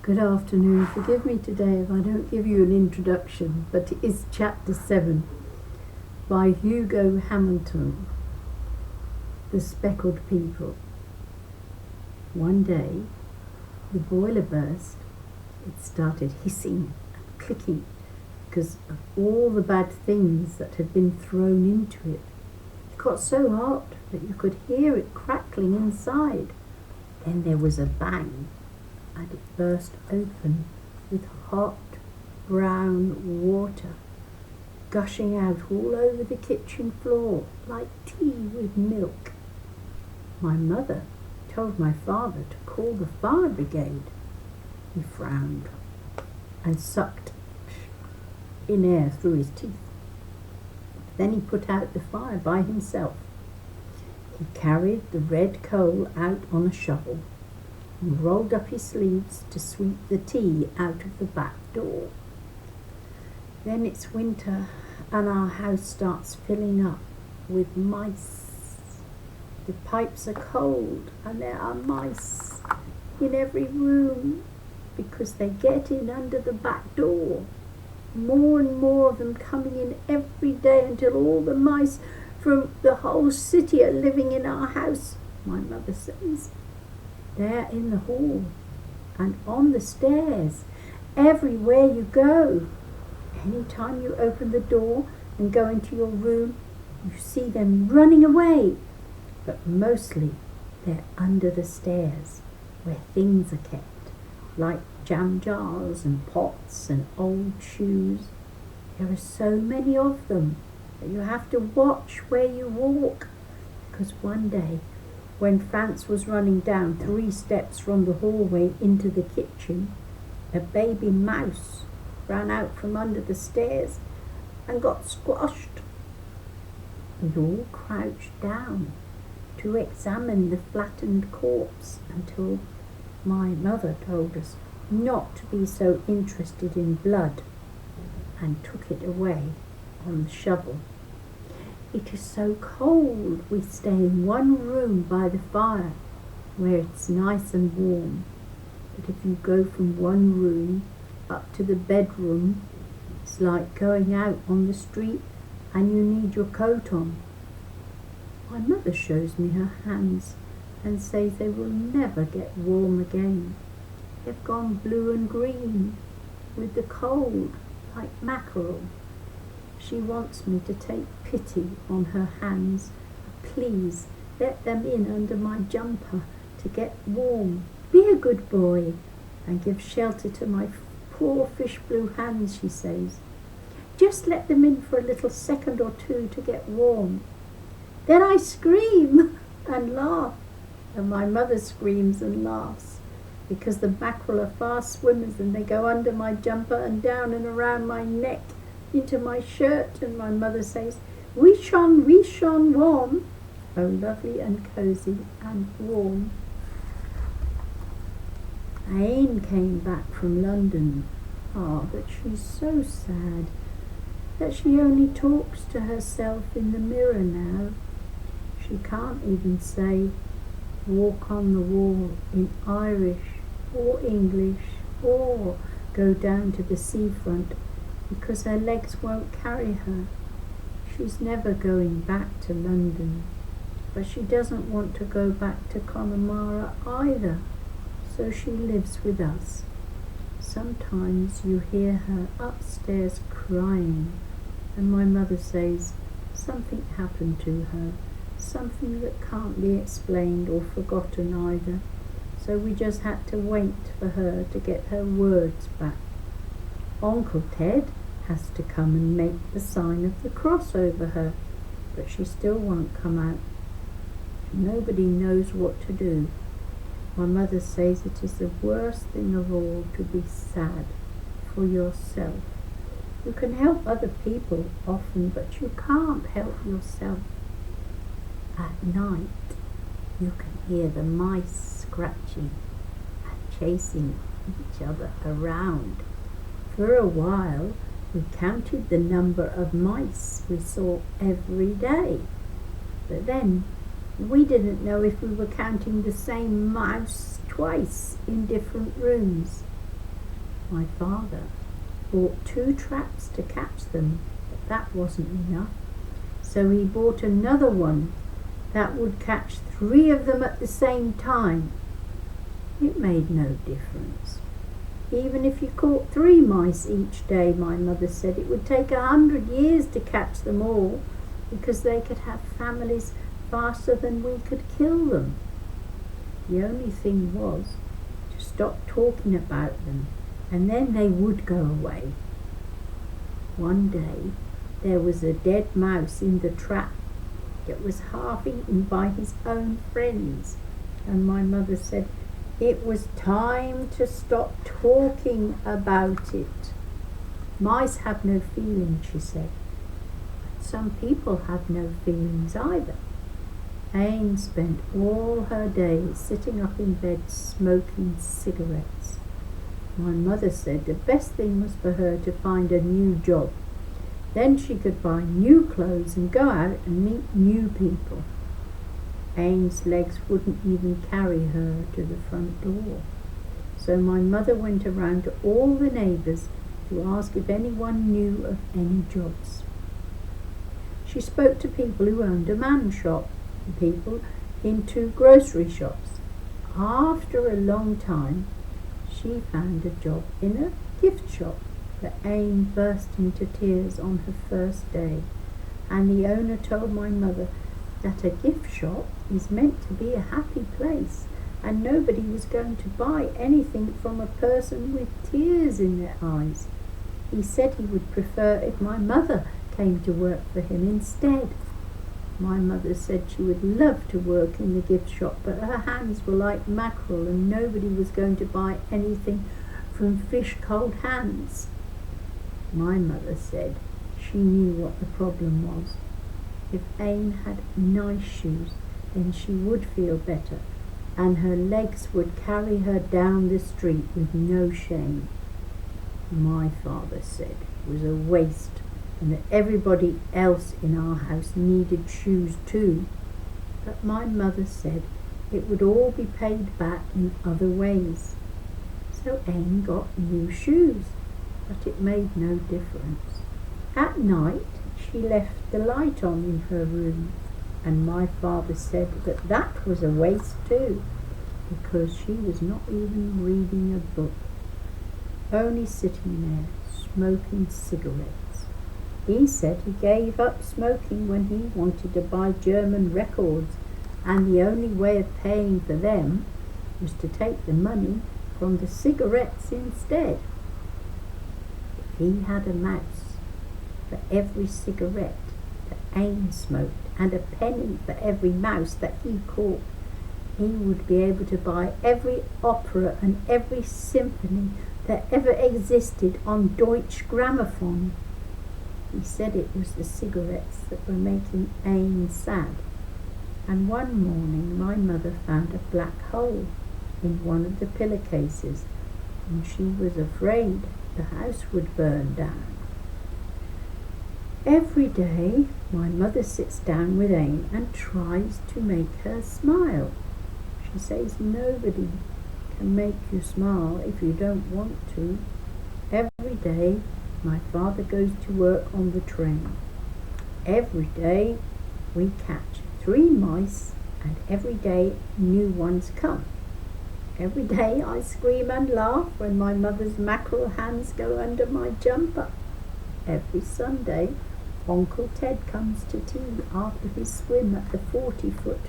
Good afternoon. Forgive me today if I don't give you an introduction, but it is chapter 7 by Hugo Hamilton, The Speckled People. One day, the boiler burst. It started hissing and clicking because of all the bad things that had been thrown into it. It got so hot that you could hear it crackling inside. Then there was a bang, and it burst open with hot brown water gushing out all over the kitchen floor like tea with milk. My mother told my father to call the fire brigade. He frowned and sucked in air through his teeth. Then he put out the fire by himself. He carried the red coal out on a shovel and rolled up his sleeves to sweep the tea out of the back door. Then it's winter and our house starts filling up with mice. The pipes are cold and there are mice in every room because they get in under the back door. More and more of them coming in every day until all the mice from the whole city are living in our house, my mother says. They're in the hall and on the stairs, everywhere you go. Anytime you open the door and go into your room, you see them running away. But mostly they're under the stairs where things are kept, like jam jars and pots and old shoes. There are so many of them that you have to watch where you walk, because one day when Franz was running down 3 steps from the hallway into the kitchen, a baby mouse ran out from under the stairs and got squashed. We all crouched down to examine the flattened corpse until my mother told us not to be so interested in blood and took it away on the shovel. It is so cold we stay in one room by the fire where it's nice and warm. But if you go from one room up to the bedroom, it's like going out on the street and you need your coat on. My mother shows me her hands and says they will never get warm again. They've gone blue and green with the cold, like mackerel. She wants me to take pity on her hands. Please let them in under my jumper to get warm. Be a good boy and give shelter to my poor fish blue hands, she says. Just let them in for a little second or two to get warm. Then I scream and laugh, and my mother screams and laughs, because the mackerel are fast swimmers and they go under my jumper and down and around my neck into my shirt, and my mother says, wish on warm. Oh, lovely and cosy and warm. Anne came back from London. But she's so sad that she only talks to herself in the mirror now. She can't even say walk on the wall in Irish or English or go down to the seafront because her legs won't carry her. She's never going back to London, but she doesn't want to go back to Connemara either, so she lives with us. Sometimes you hear her upstairs crying, and my mother says something happened to her, something that can't be explained or forgotten either, so we just had to wait for her to get her words back. Uncle Ted has to come and make the sign of the cross over her, but she still won't come out. Nobody knows what to do. My mother says it is the worst thing of all to be sad for yourself. You can help other people often, but you can't help yourself. At night, you can hear the mice scratching and chasing each other around. For a while, we counted the number of mice we saw every day. But then we didn't know if we were counting the same mouse twice in different rooms. My father bought 2 traps to catch them, but that wasn't enough. So he bought another one that would catch 3 of them at the same time. It made no difference. Even if you caught 3 mice each day, my mother said, it would take 100 years to catch them all, because they could have families faster than we could kill them. The only thing was to stop talking about them, and then they would go away. One day there was a dead mouse in the trap. It was half eaten by his own friends, and my mother said it was time to stop talking about it. Mice have no feelings, she said. Some people have no feelings either. Anne spent all her days sitting up in bed smoking cigarettes. My mother said the best thing was for her to find a new job. Then she could buy new clothes and go out and meet new people. Anne's legs wouldn't even carry her to the front door. So my mother went around to all the neighbours to ask if anyone knew of any jobs. She spoke to people who owned a man shop, and people in 2 grocery shops. After a long time, she found a job in a gift shop. But Anne burst into tears on her first day, and the owner told my mother that a gift shop is meant to be a happy place, and nobody was going to buy anything from a person with tears in their eyes. He said he would prefer if my mother came to work for him instead. My mother said she would love to work in the gift shop, but her hands were like mackerel and nobody was going to buy anything from fish cold hands. My mother said she knew what the problem was. If Anne had nice shoes, then she would feel better, and her legs would carry her down the street with no shame. My father said it was a waste, and that everybody else in our house needed shoes too. But my mother said it would all be paid back in other ways. So Anne got new shoes, but it made no difference. At night she left the light on in her room, and my father said that that was a waste too, because she was not even reading a book, only sitting there smoking cigarettes. He said he gave up smoking when he wanted to buy German records, and the only way of paying for them was to take the money from the cigarettes instead. If he had a mouse for every cigarette that Anne smoked, and a penny for every mouse that he caught, he would be able to buy every opera and every symphony that ever existed on Deutsche Grammophon. He said it was the cigarettes that were making Anne sad. And one morning my mother found a black hole in one of the pillowcases, and she was afraid the house would burn down. Every day my mother sits down with Anne and tries to make her smile. She says nobody can make you smile if you don't want to. Every day my father goes to work on the train. Every day we catch 3 mice, and every day new ones come. Every day I scream and laugh when my mother's mackerel hands go under my jumper. Every Sunday Uncle Ted comes to tea after his swim at the 40-foot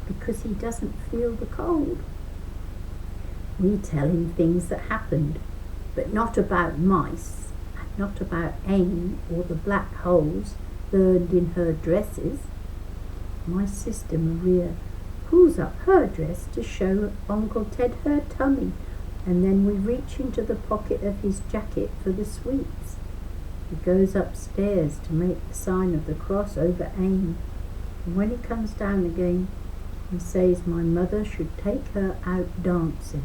because he doesn't feel the cold. We tell him things that happened, but not about mice, and not about Anne or the black holes burned in her dresses. My sister Maria pulls up her dress to show Uncle Ted her tummy, and then we reach into the pocket of his jacket for the sweets. He goes upstairs to make the sign of the cross over Anne, and when he comes down again, he says my mother should take her out dancing.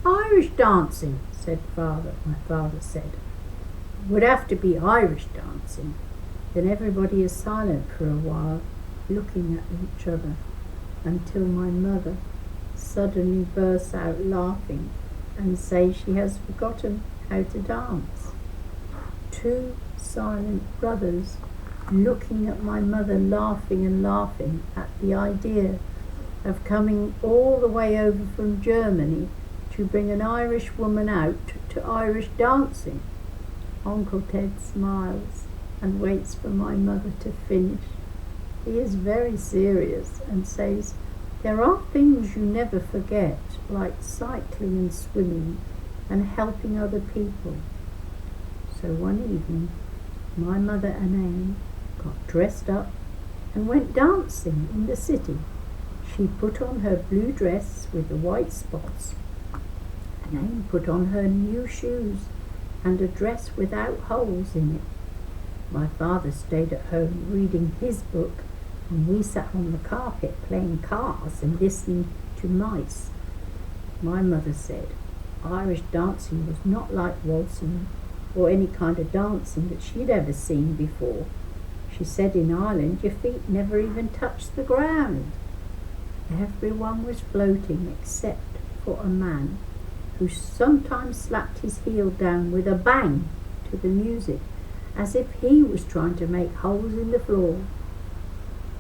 Irish dancing, my father said. It would have to be Irish dancing. Then everybody is silent for a while, looking at each other, until my mother suddenly bursts out laughing and says she has forgotten how to dance. Two silent brothers looking at my mother, laughing and laughing at the idea of coming all the way over from Germany to bring an Irish woman out to Irish dancing. Uncle Ted smiles and waits for my mother to finish. He is very serious and says, "There are things you never forget, like cycling and swimming and helping other people." So one evening, my mother and Anne got dressed up and went dancing in the city. She put on her blue dress with the white spots, and Anne put on her new shoes and a dress without holes in it. My father stayed at home reading his book, and we sat on the carpet playing cards and listening to mice. My mother said Irish dancing was not like waltzing or any kind of dancing that she'd ever seen before. She said in Ireland your feet never even touched the ground. Everyone was floating except for a man who sometimes slapped his heel down with a bang to the music, as if he was trying to make holes in the floor.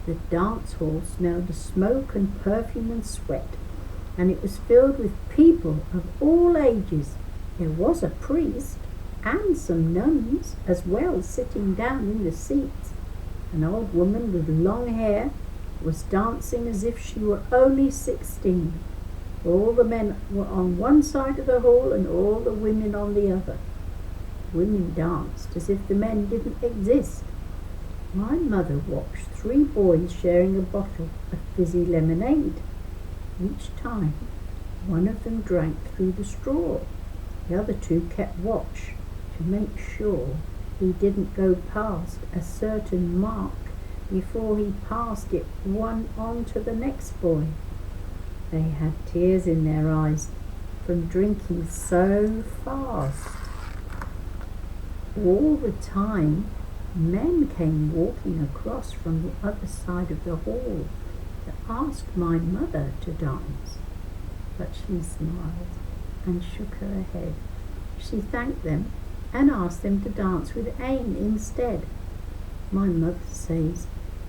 The dance hall smelled of smoke and perfume and sweat, and it was filled with people of all ages. There was a priest and some nuns as well sitting down in the seats. An old woman with long hair was dancing as if she were only 16. All the men were on one side of the hall and all the women on the other. Women danced as if the men didn't exist. My mother watched 3 boys sharing a bottle of fizzy lemonade. Each time, one of them drank through the straw. The other 2 kept watch to make sure he didn't go past a certain mark before he passed it one on to the next boy. They had tears in their eyes from drinking so fast. All the time, men came walking across from the other side of the hall to ask my mother to dance, but she smiled and shook her head. She thanked them and asked them to dance with Ain instead. My mother says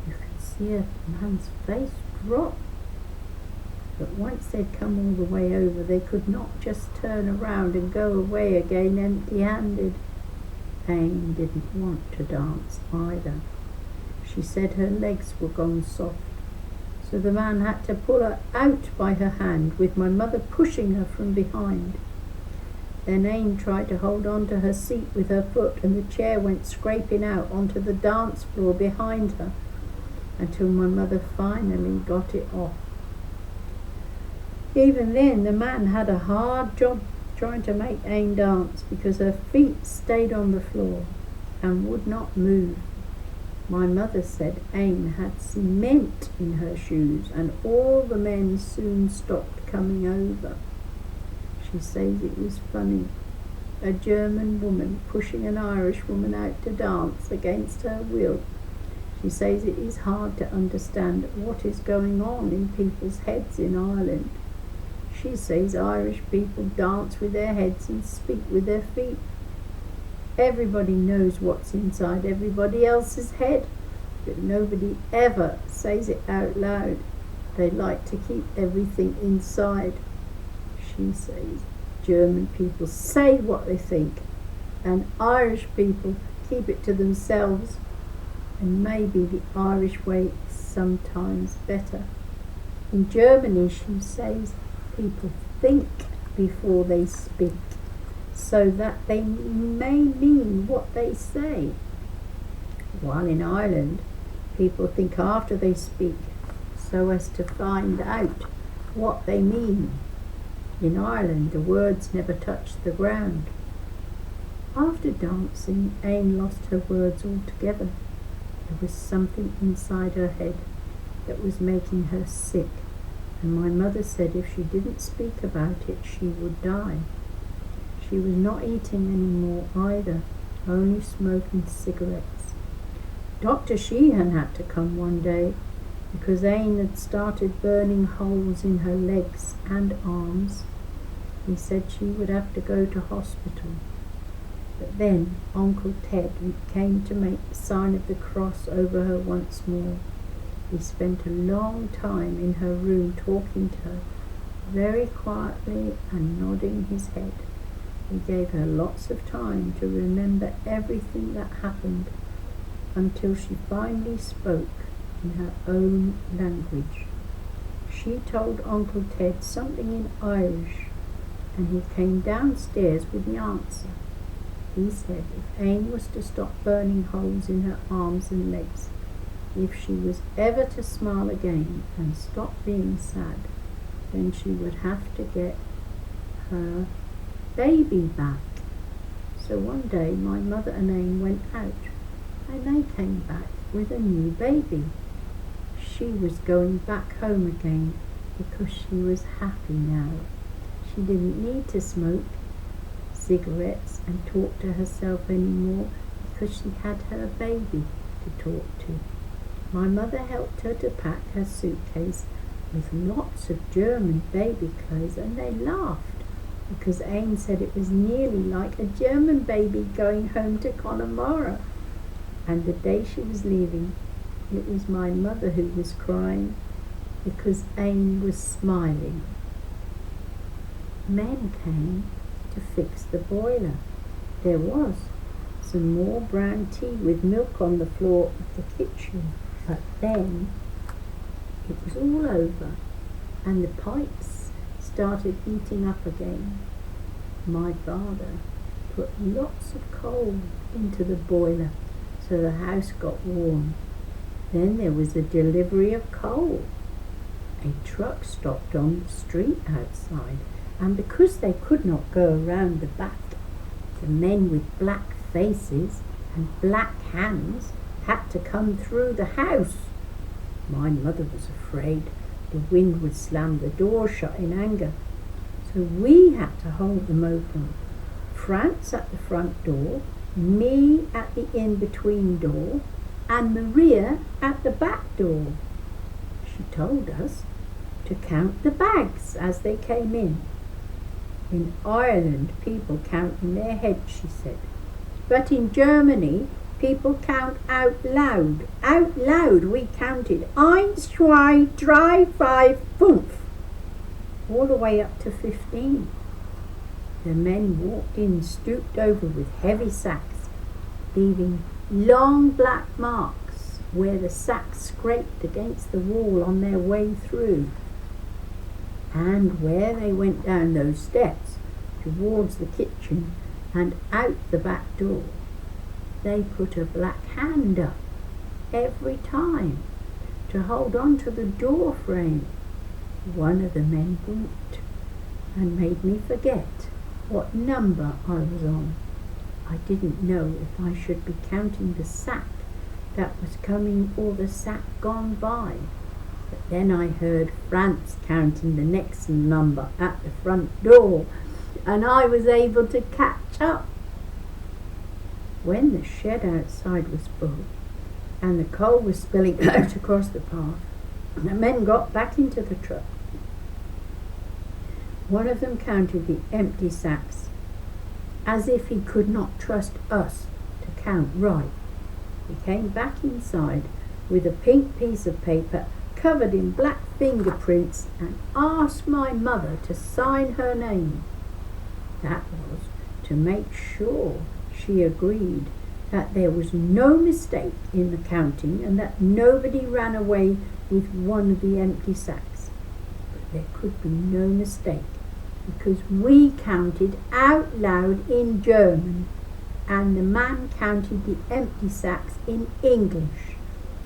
you could see a man's face drop, but once they'd come all the way over, they could not just turn around and go away again empty-handed. Ain didn't want to dance either. She said her legs were gone soft, so the man had to pull her out by her hand, with my mother pushing her from behind. Then Ain tried to hold on to her seat with her foot, and the chair went scraping out onto the dance floor behind her, until my mother finally got it off. Even then, the man had a hard job trying to make Ain dance, because her feet stayed on the floor and would not move. My mother said Ain had cement in her shoes, and all the men soon stopped coming over. She says it was funny, a German woman pushing an Irish woman out to dance against her will. She says it is hard to understand what is going on in people's heads in Ireland. She says Irish people dance with their heads and speak with their feet. Everybody knows what's inside everybody else's head, but nobody ever says it out loud. They like to keep everything inside. She says German people say what they think, and Irish people keep it to themselves, and maybe the Irish way is sometimes better. In Germany, she says, people think before they speak, so that they may mean what they say. While in Ireland, people think after they speak, so as to find out what they mean. In Ireland, the words never touched the ground. After dancing, Ain lost her words altogether. There was something inside her head that was making her sick, and my mother said if she didn't speak about it, she would die. She was not eating any more either, only smoking cigarettes. Dr. Sheehan had to come one day because Ain had started burning holes in her legs and arms. He said she would have to go to hospital But then Uncle Ted came to make the sign of the cross over her once more. He spent a long time in her room talking to her, very quietly and nodding his head. He gave her lots of time to remember everything that happened until she finally spoke in her own language. She told Uncle Ted something in Irish, and he came downstairs with the answer. He said if Ain was to stop burning holes in her arms and legs, if she was ever to smile again and stop being sad, then she would have to get her baby back. So one day my mother and Ain went out, and they came back with a new baby. She was going back home again because she was happy now. She didn't need to smoke cigarettes and talk to herself anymore because she had her baby to talk to. My mother helped her to pack her suitcase with lots of German baby clothes, and they laughed because Ain said it was nearly like a German baby going home to Connemara. And the day she was leaving, it was my mother who was crying because Ain was smiling. Men came to fix the boiler. There was some more brown tea with milk on the floor of the kitchen, but then it was all over and the pipes started heating up again. My father put lots of coal into the boiler so the house got warm. Then there was a delivery of coal. A truck stopped on the street outside, and because they could not go around the back, the men with black faces and black hands had to come through the house. My mother was afraid the wind would slam the door shut in anger, so we had to hold them open. Franz at the front door, me at the in-between door, and Maria at the back door. She told us to count the bags as they came in. In Ireland, people count in their heads, she said. But in Germany, people count out loud. Out loud we counted 1, 2, 3, 4, 5, all the way up to 15. The men walked in stooped over with heavy sacks, leaving long black marks where the sacks scraped against the wall on their way through. And where they went down those steps towards the kitchen and out the back door, they put a black hand up every time to hold on to the door frame. One of the men winked and made me forget what number I was on. I didn't know if I should be counting the sack that was coming or the sack gone by. But then I heard Franz counting the next number at the front door, and I was able to catch up. When the shed outside was full and the coal was spilling out across the path, the men got back into the truck. One of them counted the empty sacks, as if he could not trust us to count right. He came back inside with a pink piece of paper covered in black fingerprints and asked my mother to sign her name. That was to make sure she agreed that there was no mistake in the counting and that nobody ran away with one of the empty sacks. But there could be no mistake because we counted out loud in German and the man counted the empty sacks in English,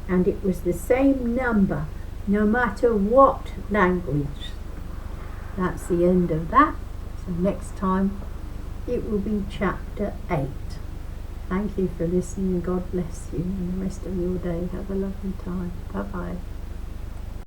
and it was the same number no matter what language. That's the end of that. So next time it will be chapter 8. Thank you for listening and God bless you and the rest of your day. Have a lovely time. Bye bye.